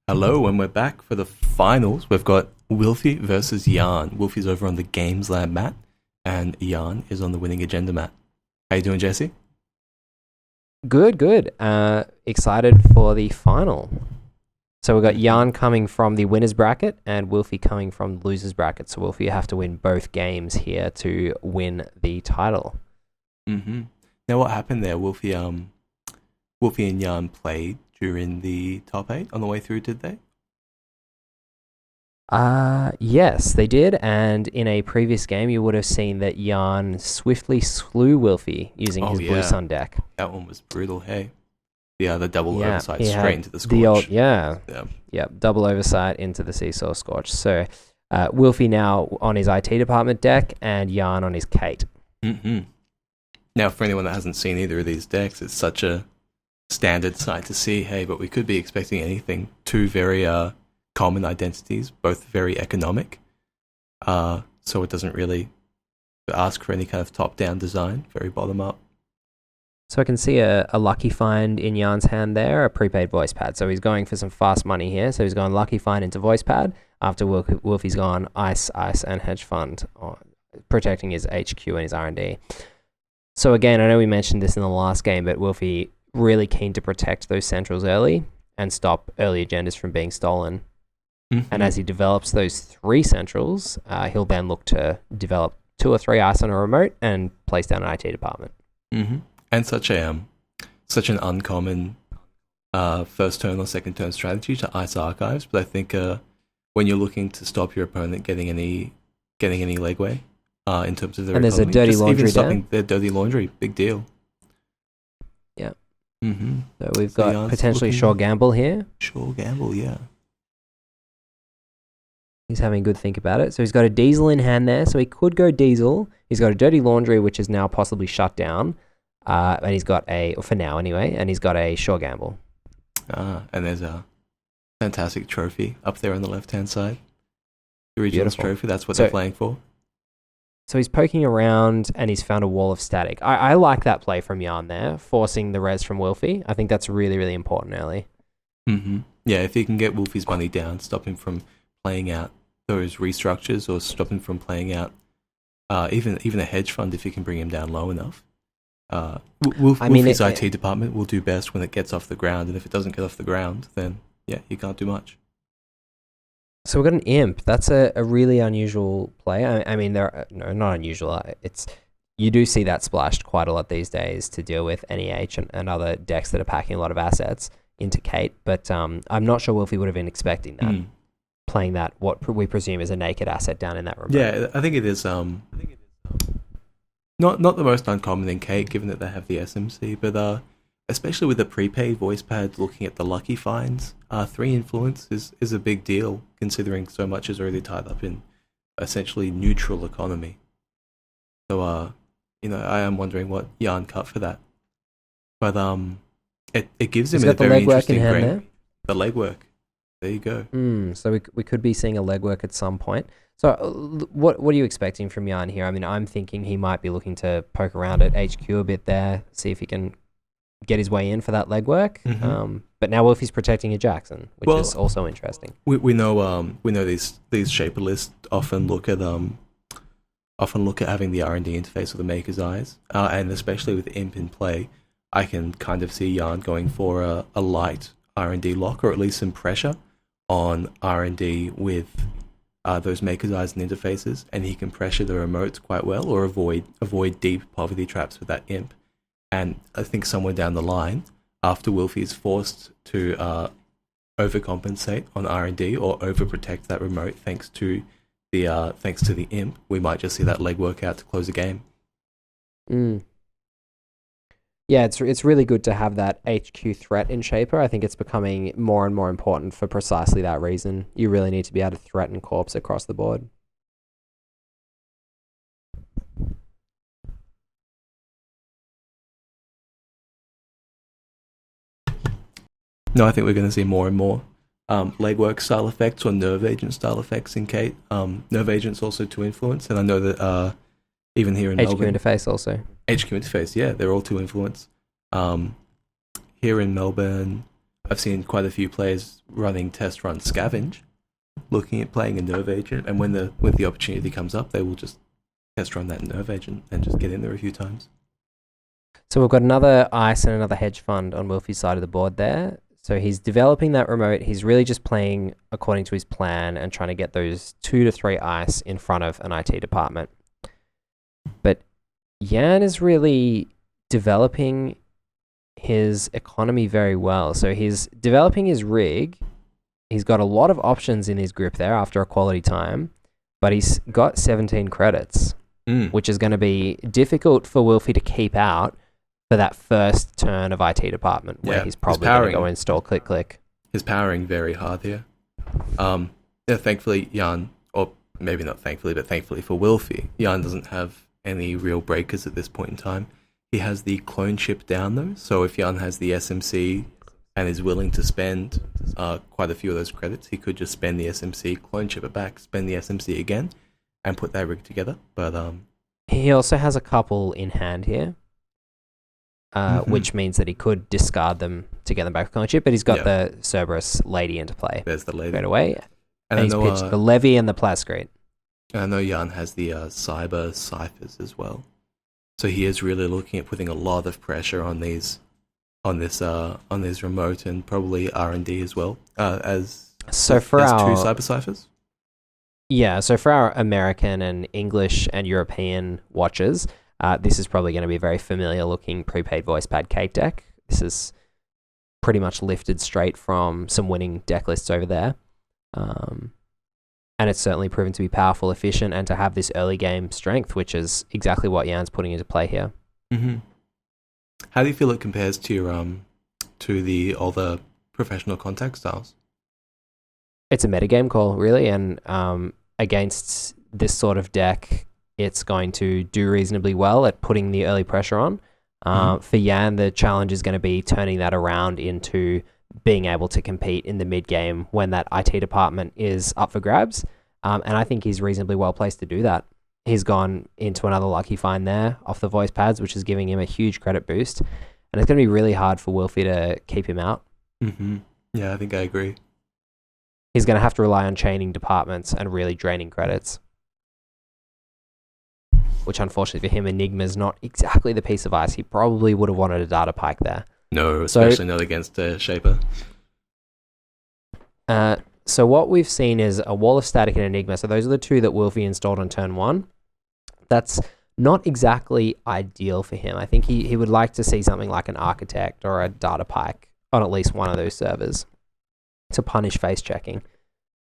Hello, and we're back for the finals. We've got Wilfie versus Jan. Wilfie's over on the Games Lab mat, and Jan is on the Winning Agenda mat. How you doing, Jesse? Good, good. Excited for the final. So we've got Jan coming from the winner's bracket and Wilfie coming from the loser's bracket. So Wilfie, you have to win both games here to win the title. Mm-hmm. Now, what happened there? Wilfie and Jan played during the top 8 on the way through, did they? Yes, they did. And in a previous game, you would have seen that Jan swiftly slew Wilfie using his Blue Sun deck. That one was brutal, hey? The double Yeah, oversight he straight had into the the scorch. double oversight into the Seesaw Scorch. So Wilfie now on his IT department deck and Jan on his Kate. Mm-hmm. Now, for anyone that hasn't seen either of these decks, it's such a standard sight to see, hey, but we could be expecting anything. Two very common identities, both very economic. So it doesn't really ask for any kind of top-down design, very bottom-up. So I can see a lucky find in Jan's hand there, a prepaid voice pad. So he's going for some fast money here. So he's going lucky find into voice pad after Wolfie's gone ice, and hedge fund, protecting his HQ and his R&D. So again, I know we mentioned this in the last game, but Wolfie really keen to protect those centrals early and stop early agendas from being stolen. Mm-hmm. And as he develops those 3 centrals, he'll then look to develop 2 or 3 ice on a remote and place down an IT department. Mm-hmm. And such an uncommon first turn or second turn strategy to ice archives, but I think when you're looking to stop your opponent getting any legway in terms of their and there's economy, a dirty just laundry even stopping down. their dirty laundry, big deal. Yeah. Mm-hmm. So we've got potentially Shaw Gamble here. Shaw Gamble, yeah. He's having a good think about it. So he's got a Diesel in hand there, so he could go Diesel. He's got a Dirty Laundry, which is now possibly shut down. And he's got for now anyway, and he's got a Shaw Gamble. And there's a fantastic trophy up there on the left-hand side. The Regionals trophy, that's what they're playing for. So he's poking around and he's found a wall of static. I like that play from Jan there, forcing the res from Wilfie. I think that's really, really important early. Mm-hmm. Yeah, if he can get Wolfie's money down, stop him from playing out those restructures or stop him from playing out even a hedge fund if you can bring him down low enough. Wolfie's IT department will do best when it gets off the ground, and if it doesn't get off the ground, then yeah, he can't do much. So we've got an imp. That's a really unusual play. I mean, not unusual. You do see that splashed quite a lot these days to deal with NEH and other decks that are packing a lot of assets into Kate. But I'm not sure Wolfie would have been expecting that, playing that what we presume is a naked asset down in that remote. Yeah, I think it is. Not the most uncommon in Kate, given that they have the SMC, but especially with the prepaid voice pad, looking at the lucky finds, 3 influence is a big deal, considering so much is already tied up in essentially neutral economy. So, I am wondering what Jan cut for that. But it gives him a very interesting grade. The legwork. There you go. So we could be seeing a legwork at some point. So what are you expecting from Jan here? I mean, I'm thinking he might be looking to poke around at HQ a bit there, see if he can get his way in for that legwork. Mm-hmm. But now Wolfie's protecting a Jackson, which is also interesting. We know these shaper lists often look at having the R&D interface with the Maker's Eyes, and especially with Imp in play, I can kind of see Jan going for a light R&D lock, or at least some pressure on R&D with those Maker's Eyes and interfaces, and he can pressure the remotes quite well, or avoid deep poverty traps with that Imp. And I think somewhere down the line, after Wilfie is forced to overcompensate on R&D or overprotect that remote thanks to the Imp, we might just see that legwork out to close the game. Yeah, it's really good to have that HQ threat in Shaper. I think it's becoming more and more important for precisely that reason. You really need to be able to threaten corps across the board. No, I think we're going to see more and more legwork style effects or nerve agent style effects in Kate. Nerve agent's also to influence, and I know that even here in Melbourne, HQ interface also. HQ interface, yeah, they're all to influence. Here in Melbourne, I've seen quite a few players running test run scavenge, looking at playing a nerve agent, and when the opportunity comes up, they will just test run that nerve agent and just get in there a few times. So we've got another ice and another hedge fund on Wilfie's side of the board there. So he's developing that remote. He's really just playing according to his plan and trying to get those 2 to 3 ice in front of an IT department. But Jan is really developing his economy very well. So he's developing his rig. He's got a lot of options in his grip there after a quality time, but he's got 17 credits, which is going to be difficult for Wilfie to keep out for that first turn of IT department, where he's probably going to go install click. He's powering very hard here. Thankfully, Jan, or maybe not thankfully, but thankfully for Wilfie, Jan doesn't have any real breakers at this point in time. He has the clone chip down though, so if Jan has the SMC and is willing to spend quite a few of those credits, he could just spend the SMC, clone chip it back, spend the SMC again, and put that rig together. But he also has a couple in hand here. Which means that he could discard them to get them back with clone chip, but he's got the Cerberus lady into play. There's the lady. Right away. And he's pitched the Levy and the Plascrete. I know Jan has the Cyber Ciphers as well. So he is really looking at putting a lot of pressure on this remote and probably R&D as well. As 2 Cyber Ciphers? Yeah, so for our American and English and European watchers, this is probably going to be a very familiar looking prepaid voice pad cape deck. This is pretty much lifted straight from some winning deck lists over there. And it's certainly proven to be powerful, efficient, and to have this early game strength, which is exactly what Jan's putting into play here. Mm-hmm. How do you feel it compares to your to the other professional contact styles? It's a metagame call, really, and against this sort of deck, it's going to do reasonably well at putting the early pressure on. For Jan, the challenge is going to be turning that around into being able to compete in the mid game when that IT department is up for grabs. And I think he's reasonably well placed to do that. He's gone into another lucky find there off the voice pads, which is giving him a huge credit boost. And it's going to be really hard for Wilfie to keep him out. Mm-hmm. Yeah, I think I agree. He's going to have to rely on chaining departments and really draining credits. Which, unfortunately for him, Enigma's not exactly the piece of ice. He probably would have wanted a data pike there. No, especially not against a Shaper. So what we've seen is a Wall of Static and Enigma. So those are the 2 that Wilfie installed on turn 1. That's not exactly ideal for him. I think he would like to see something like an Architect or a data pike on at least one of those servers to punish face checking.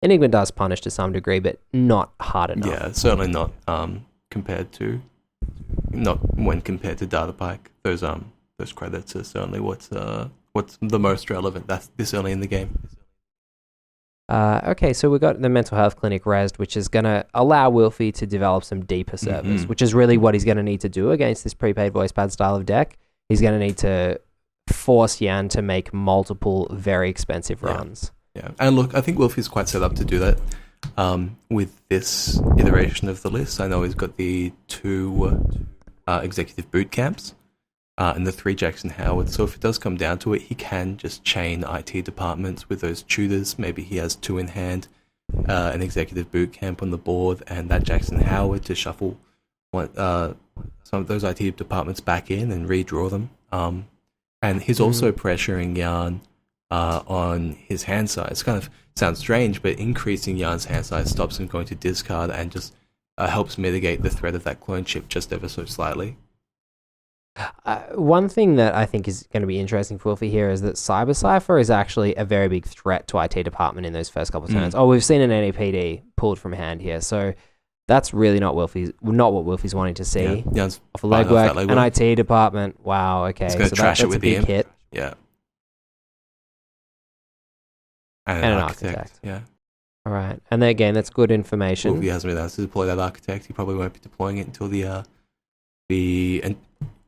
Enigma does punish to some degree, but not hard enough. Yeah, certainly not compared to data pike. Those credits are certainly what's the most relevant. That's this early in the game. Okay, so we've got the mental health clinic resed, which is going to allow Wilfie to develop some deeper servers, which is really what he's going to need to do against this prepaid voice pad style of deck. He's going to need to force Jan to make multiple very expensive runs. Yeah, and look, I think Wilfie's quite set up to do that. With this iteration of the list, I know he's got the 2 executive boot camps and the 3 Jackson Howard. So if it does come down to it, he can just chain IT departments with those tutors. Maybe he has 2 in hand, an executive boot camp on the board, and that Jackson Howard to shuffle some of those IT departments back in and redraw them. And he's also pressuring Jan on his hand size. Kind of sounds strange, but increasing Jan's hand size stops him going to discard and just helps mitigate the threat of that clone chip just ever so slightly. One thing that I think is going to be interesting for Wilfie here is that Cyber Cipher is actually a very big threat to IT department in those first couple of turns. We've seen an NEPD pulled from hand here, so that's really not what Wilfie's wanting to see. Yeah, off a legwork, an IT department. Wow, okay. He's going to trash it with a big hit. Yeah. And an architect. Yeah. All right. And then again, that's good information. Well, if he hasn't been able to deploy that architect, he probably won't be deploying it until and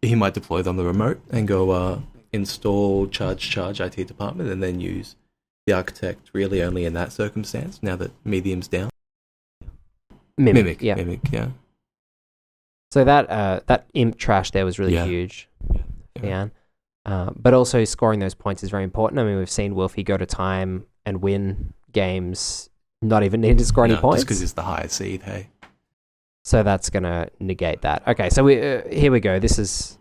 he might deploy it on the remote and go install charge IT department and then use the architect really only in that circumstance now that medium's down. Mimic, yeah. So that imp trash there was really huge. Yeah. But also scoring those points is very important. I mean, we've seen Wilfie go to time and win games, not even need to score any points. Just because it's the highest seed, hey. So that's going to negate that. Okay, so here we go. This is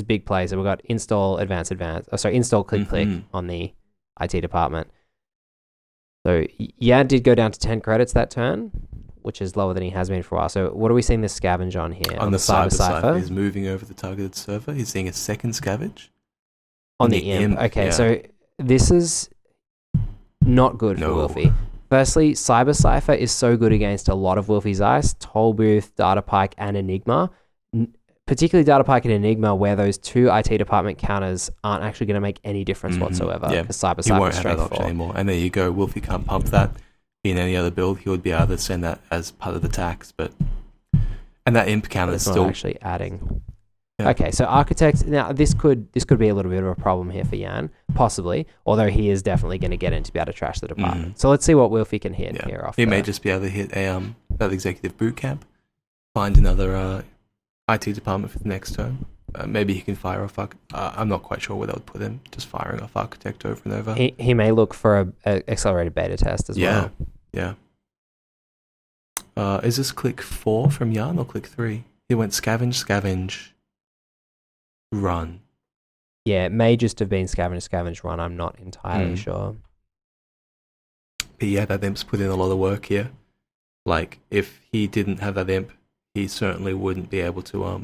big play. So we've got install, install, click on the IT department. So Jan did go down to 10 credits that turn, which is lower than he has been for a while. So what are we seeing this scavenge on here? On the Cyber Cipher, he's moving over the targeted server. He's seeing a second scavenge. On the imp. Okay, yeah. So this is not good for Wilfie. Firstly, Cyber Cipher is so good against a lot of Wilfie's ice, Toll Booth, Data Pike, and Enigma. Particularly Data Pike and Enigma, where those two IT department counters aren't actually going to make any difference whatsoever. Yeah, because Cyber Cipher is straightforward. He won't have that option anymore. And there you go. Wolfie can't pump that in any other build. He would be able to send that as part of the tax, and that imp counter is still not actually adding. Yeah. Okay, so Architect, now this could be a little bit of a problem here for Jan, possibly, although he is definitely going to get in to be able to trash the department. So let's see what Wilfie can hit here off. He may just be able to hit that executive boot camp, find another IT department for the next turn. Maybe he can fire off. I'm not quite sure where that would put him, just firing off Architect over and over. He may look for a accelerated beta test as well. Yeah. Is this click 4 from Jan or click 3? He went scavenge, run. Yeah, it may just have been scavenge, run. I'm not entirely sure. But yeah, that imp's put in a lot of work here. Like, if he didn't have that imp, he certainly wouldn't be able to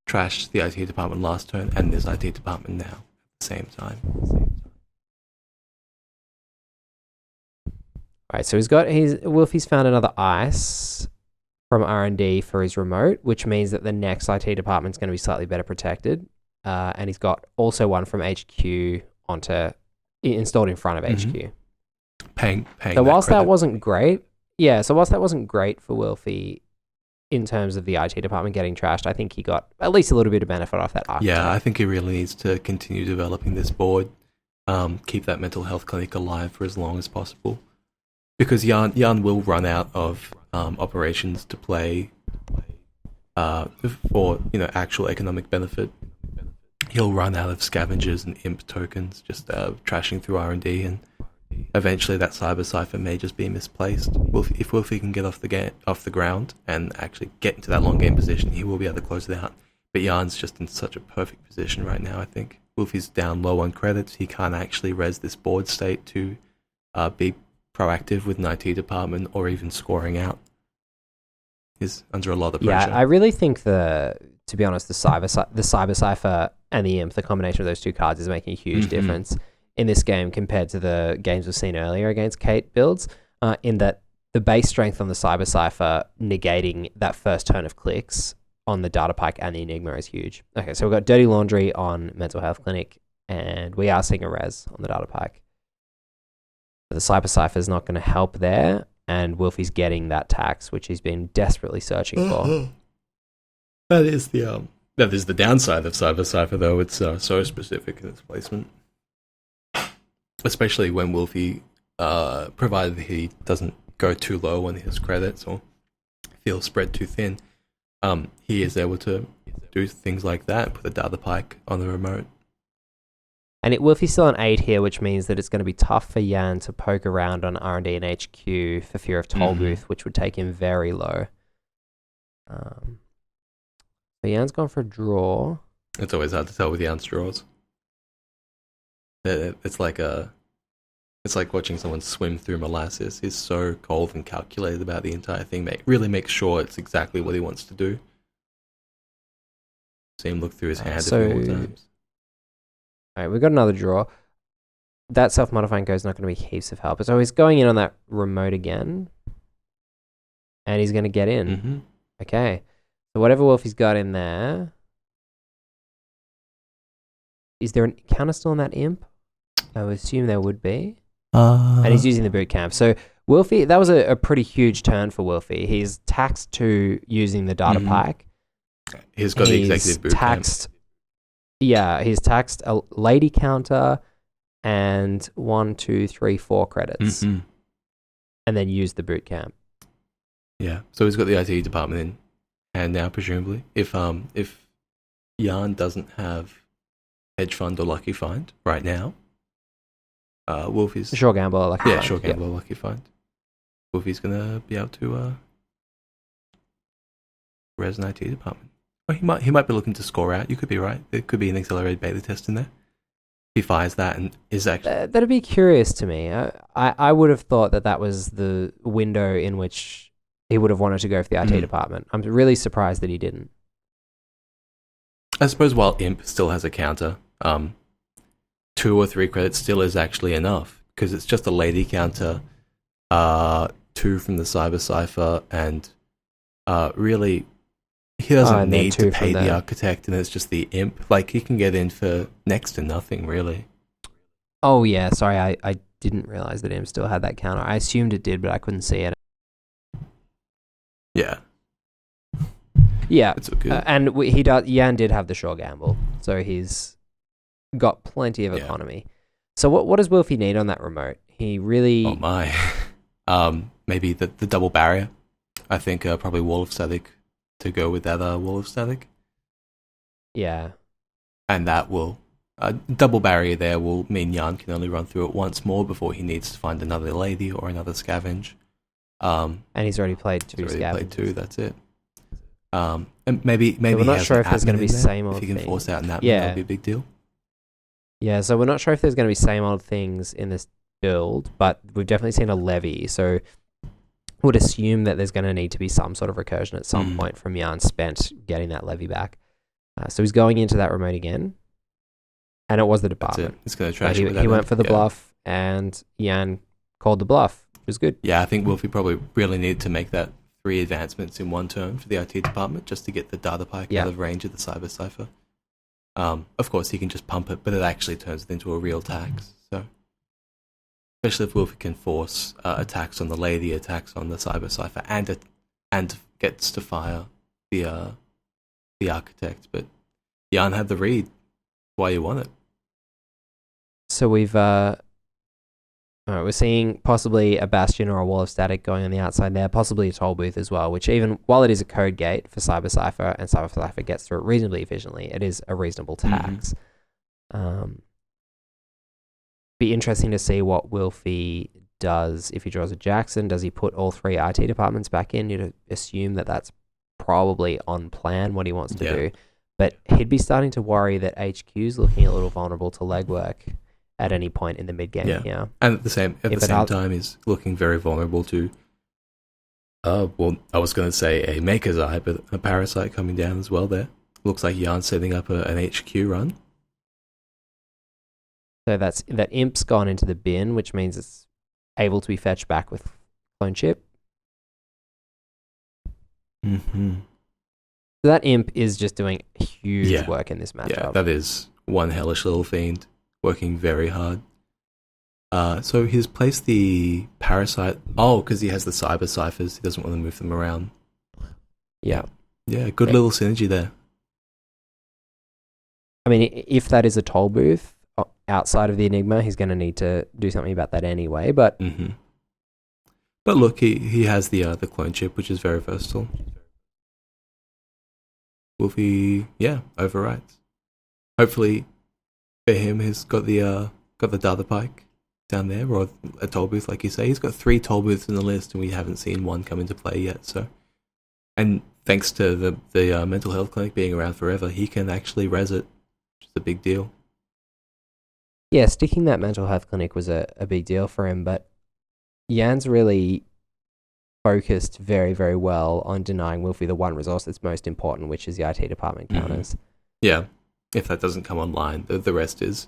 trash the IT department last turn and this IT department now at the same time. Alright, so Wilfie's found another ice from R&D for his remote, which means that the next IT department's going to be slightly better protected. And he's got also one from HQ installed in front of HQ. Paying so whilst that wasn't great, for Wilfie in terms of the IT department getting trashed, I think he got at least a little bit of benefit off that Architect. Yeah, I think he really needs to continue developing this board, keep that mental health clinic alive for as long as possible. Because Jan will run out of operations to play for actual economic benefit. He'll run out of scavengers and imp tokens just trashing through R&D, and eventually that Cyber Cipher may just be misplaced. If Wilfie can get off the ground and actually get into that long game position, he will be able to close it out. But Jan's just in such a perfect position right now, I think. Wilfie's down low on credits. He can't actually res this board state to be proactive with an IT department or even scoring out. He's under a lot of pressure. Yeah, I really think to be honest, the Cyber Cipher and the Imp, the combination of those two cards is making a huge difference in this game compared to the games we've seen earlier against Kate builds, in that the base strength on the Cyber Cipher negating that first turn of clicks on the Data Pike and the Enigma is huge. Okay, so we've got Dirty Laundry on Mental Health Clinic, and we are seeing a res on the Data Pike. The Cyber Cipher is not going to help there, and Wilfie's getting that tax, which he's been desperately searching for. That is the downside of Cyber Cipher, though. It's so specific in its placement. Especially when Wilfie, provided he doesn't go too low on his credits or feel spread too thin, he is able to do things like that, put the Data Pike on the remote. And Wilfie's still on 8 here, which means that it's going to be tough for Jan to poke around on R&D and HQ for fear of Toll Booth, which would take him very low. So Jan's gone for a draw. It's always hard to tell with Jan's draws. It's like watching someone swim through molasses. He's so cold and calculated about the entire thing. Really makes sure it's exactly what he wants to do. See him look through his hand a few more times. Alright, we've got another draw. That self-modifying code is not going to be heaps of help. So he's going in on that remote again. And he's going to get in. Okay. So whatever Wolfie's got in there. Is there a counter still on that imp? I would assume there would be. And he's using the boot camp. So Wolfie, that was a pretty huge turn for Wolfie. He's taxed to using the Data Pike. He's got the executive boot camp. Yeah, he's taxed a lady counter and 1, 2, 3, 4 credits. And then used the boot camp. Yeah, so he's got the IT department in hand now, presumably. If Jan doesn't have hedge fund or lucky find right now. Wolfie's Sure gamble, or lucky yeah, find. sure gamble or lucky find. Wolfie's gonna be able to res an IT department. Well, he might be looking to score out. You could be right. There could be an accelerated beta test in there. He fires that and is actually That'd be curious to me. I would have thought that was the window in which he would have wanted to go for the IT department. I'm really surprised that he didn't. I suppose while Imp still has a counter, 2 or 3 credits still is actually enough because it's just a lady counter, 2 from the Cyber Cipher, and really he doesn't need to pay the architect, and it's just the Imp. Like he can get in for next to nothing, really. Oh yeah, sorry, I didn't realize that Imp still had that counter. I assumed it did, but I couldn't see it. Yeah. Yeah, it's okay. And Yan did have the sure gamble, so he's got plenty of economy. So what does Wilfie need on that remote? He really... Oh my. Maybe the double barrier. I think probably wall of static to go with that wall of static. Yeah. And that will... double barrier there will mean Yan can only run through it once more before he needs to find another lady or another scavenge. And he's already played 2 scavengers. That's it. And maybe so we're not sure if there's going to be same old things. If he can force out an admin, yeah, that'll be a big deal. Yeah, so we're not sure if there's going to be same old things in this build, but we've definitely seen a levy, so would assume that there's going to need to be some sort of recursion at some point from Yan spent getting that levy back. So he's going into that remote again, and it was the department. It's going to trash it. He went for the bluff, and Yan called the bluff, which was good. Yeah, I think Wolfie probably really needed to make that 3 advancements in one turn for the IT department just to get the data pike out of range of the Cyber Cipher. Of course, he can just pump it, but it actually turns it into a real tax. So, especially if Wolfie can force attacks on the lady, attacks on the Cyber Cipher, and gets to fire the architect. But Yan had the read. Why you want it? So we're seeing possibly a bastion or a wall of static going on the outside there, possibly a toll booth as well, which even while it is a code gate for Cyber Cipher and Cyber Cipher gets through it reasonably efficiently, it is a reasonable tax. Be interesting to see what Wilfie does if he draws a Jackson. Does he put all 3 IT departments back in? You'd assume that that's probably on plan what he wants to do. But he'd be starting to worry that HQ's looking a little vulnerable to legwork at any point in the mid game here. And at the same time, he's looking very vulnerable to. Well, I was going to say a Maker's Eye, but a Parasite coming down as well. There looks like Yarn's setting up an HQ run. So that Imp's gone into the bin, which means it's able to be fetched back with clone chip. So that Imp is just doing huge work in this matchup. Yeah, that is one hellish little fiend. Working very hard. So he's placed the Parasite... Oh, because he has the Cyber Ciphers. He doesn't want to move them around. Yeah. Yeah, good little synergy there. I mean, if that is a toll booth outside of the Enigma, he's going to need to do something about that anyway, but... But look, he has the clone chip, which is very versatile. Wolfie, overwrites. Hopefully... For him, he's got the data pike down there, or a toll booth, like you say. He's got 3 toll booths in the list, and we haven't seen one come into play yet. So, and thanks to the mental health clinic being around forever, he can actually res it, which is a big deal. Yeah, sticking that mental health clinic was a big deal for him, but Yan's really focused very, very well on denying Wilfie the one resource that's most important, which is the IT department counters. Yeah. If that doesn't come online, the rest is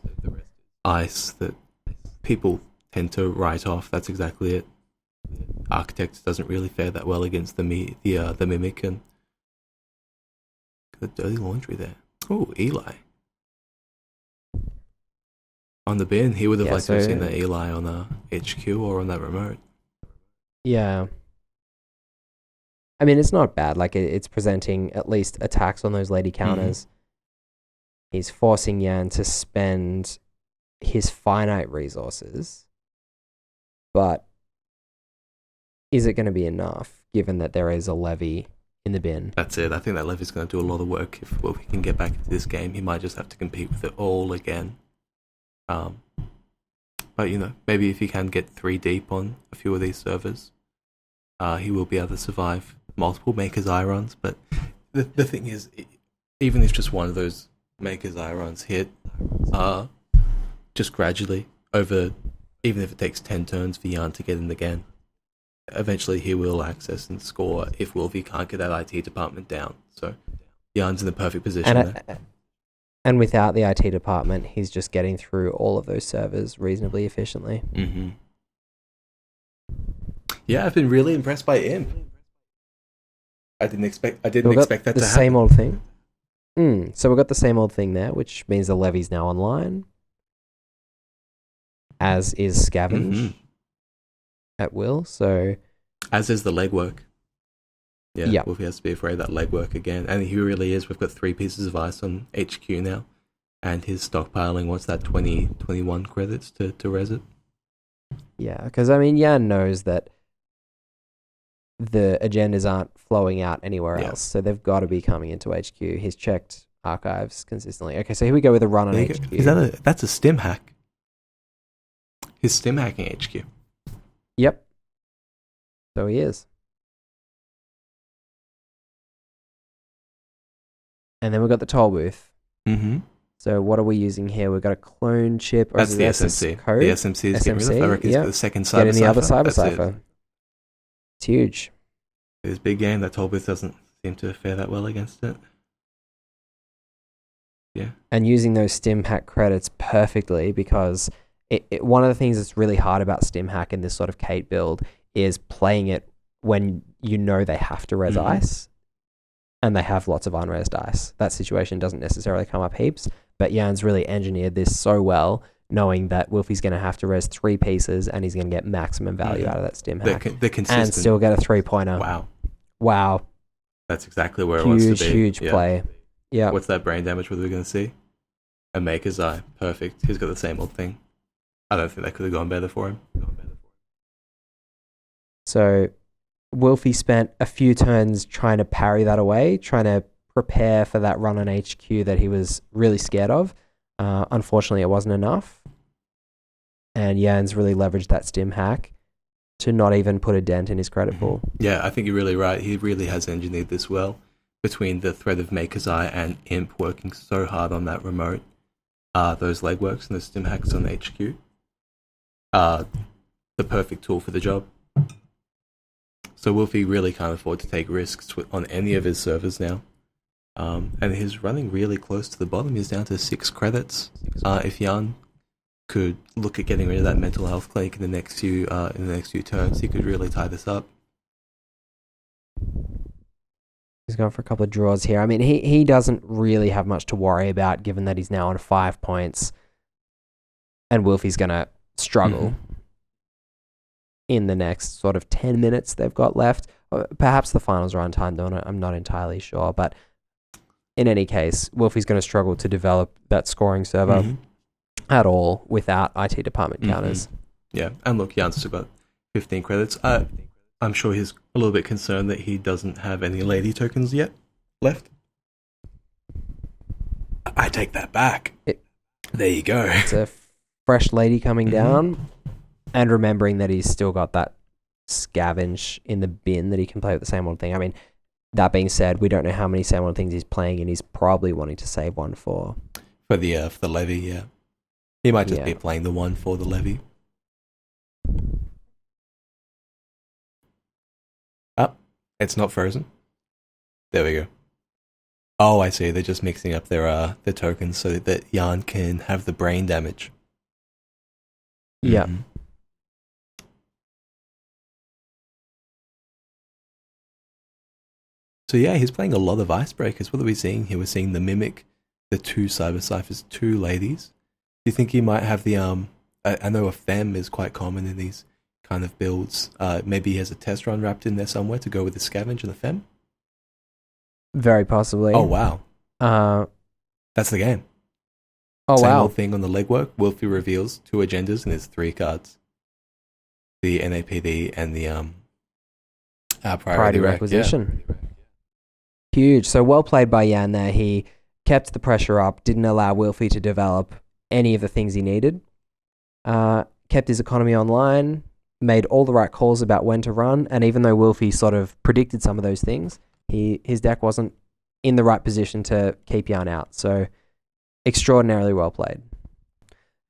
ice that people tend to write off. That's exactly it. Architect doesn't really fare that well against the Mimic, and the dirty laundry there. Oh, Eli. On the bin, he would have liked to have seen that Eli on a HQ or on that remote. Yeah. I mean, it's not bad. Like, it's presenting at least attacks on those lady counters. He's forcing Yan to spend his finite resources, but is it going to be enough given that there is a levy in the bin. That's it. I think that Levy's going to do a lot of work. If Wilfie can get back into this game, he might just have to compete with it all again. But, maybe if he can get 3 deep on a few of these servers, he will be able to survive multiple Maker's Eye runs. But the thing is, even if just one of those Maker's Eye runs hit, just gradually, over, even if it takes 10 turns for Jan to get in again, eventually he will access and score if Wilfie can't get that IT department down. So Jan's in the perfect position there. And without the IT department, he's just getting through all of those servers reasonably efficiently. Mm-hmm. Yeah, I've been really impressed by him. I didn't expect that to happen. The same old thing. So we've got the same old thing there, which means the Levy's now online, as is Scavenge at will. So, as is the legwork. Yeah. Wolfie has to be afraid of that legwork again, and he really is. We've got 3 pieces of ice on HQ now, and his stockpiling wants that 21 credits to res it. Yeah, because Jan knows that the agendas aren't flowing out anywhere else, so they've got to be coming into HQ. He's checked archives consistently. Okay, so here we go with a run on HQ. That's a stim hack? He's stim hacking HQ. Yep. So he is. And then we've got the toll booth. Mm-hmm. So what are we using here? We've got a clone chip. That's the SMC. Code? The SMC is getting rid of. I reckon it's the second cyber Get in the other cyber That's cipher. It's huge. It's a big game. That toll booth doesn't seem to fare that well against it. Yeah. And using those stim hack credits perfectly, because one of the things that's really hard about stim hack in this sort of Kate build is playing it when you know they have to res ice. And they have lots of unresed ice. That situation doesn't necessarily come up heaps, but Jan's really engineered this so well, knowing that Wilfie's going to have to res 3 pieces and he's going to get maximum value out of that stim hack. They're consistent. And still get a 3-pointer. Wow. That's exactly where it wants to be. Huge play. Yeah. What's that brain damage? What are we going to see? A Maker's Eye. Perfect. He's got the same old thing. I don't think that could have gone better for him. So Wilfie spent a few turns trying to parry that away, trying to prepare for that run on HQ that he was really scared of. Unfortunately, it wasn't enough. And Jan's really leveraged that stim hack to not even put a dent in his credit pool. Yeah, I think you're really right. He really has engineered this well, between the threat of Maker's Eye and Imp working so hard on that remote. Those legworks and the stim hacks on HQ. The perfect tool for the job. So Wilfie really can't afford to take risks on any of his servers now. And he's running really close to the bottom. He's down to 6 credits. If Jan could look at getting rid of that mental health clinic in the next few turns, he could really tie this up. He's going for a couple of draws here. He doesn't really have much to worry about, given that he's now on 5 points, and Wilfie's going to struggle in the next sort of 10 minutes they've got left. Perhaps the finals are untimed, I'm not entirely sure, but in any case, Wilfie's going to struggle to develop that scoring server at all without IT department counters. Yeah, and look, Jan's still got 15 credits. I'm sure he's a little bit concerned that he doesn't have any lady tokens yet left. I take that back. There you go. It's a fresh lady coming down. And remembering that he's still got that scavenge in the bin that he can play with the same old thing. That being said, we don't know how many same old things he's playing, and he's probably wanting to save one for the levy. Yeah, he might just be playing the one for the levy. It's not frozen. There we go. Oh, I see. They're just mixing up their tokens so that Jan can have the brain damage. Yeah. So yeah, he's playing a lot of icebreakers. What are we seeing here? We're seeing the Mimic, the 2 Cyber Ciphers, 2 ladies. Do you think he might have the I know a Fem is quite common in these kind of builds. Maybe he has a test run wrapped in there somewhere to go with the Scavenge and the Fem? Very possibly. Oh wow. That's the game. Oh Same wow. old thing on the legwork. Wilfie reveals 2 agendas and there's 3 cards. The NAPD and the priority requisition. Yeah. Huge. So well played by Jan there. He kept the pressure up, didn't allow Wilfie to develop any of the things he needed. Kept his economy online, made all the right calls about when to run, and even though Wilfie sort of predicted some of those things, his deck wasn't in the right position to keep Jan out. So extraordinarily well played.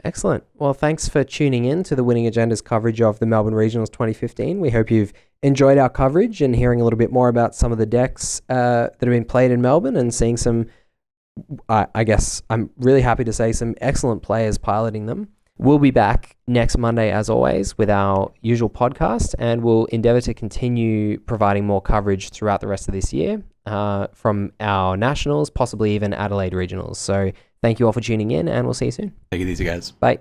Excellent. Well, thanks for tuning in to the Winning Agenda's coverage of the Melbourne Regionals 2015. We hope you've enjoyed our coverage and hearing a little bit more about some of the decks that have been played in Melbourne and seeing some, I guess I'm really happy to say, some excellent players piloting them. We'll be back next Monday, as always, with our usual podcast, and we'll endeavour to continue providing more coverage throughout the rest of this year from our nationals, possibly even Adelaide regionals. So thank you all for tuning in, and we'll see you soon. Take it easy, guys. Bye.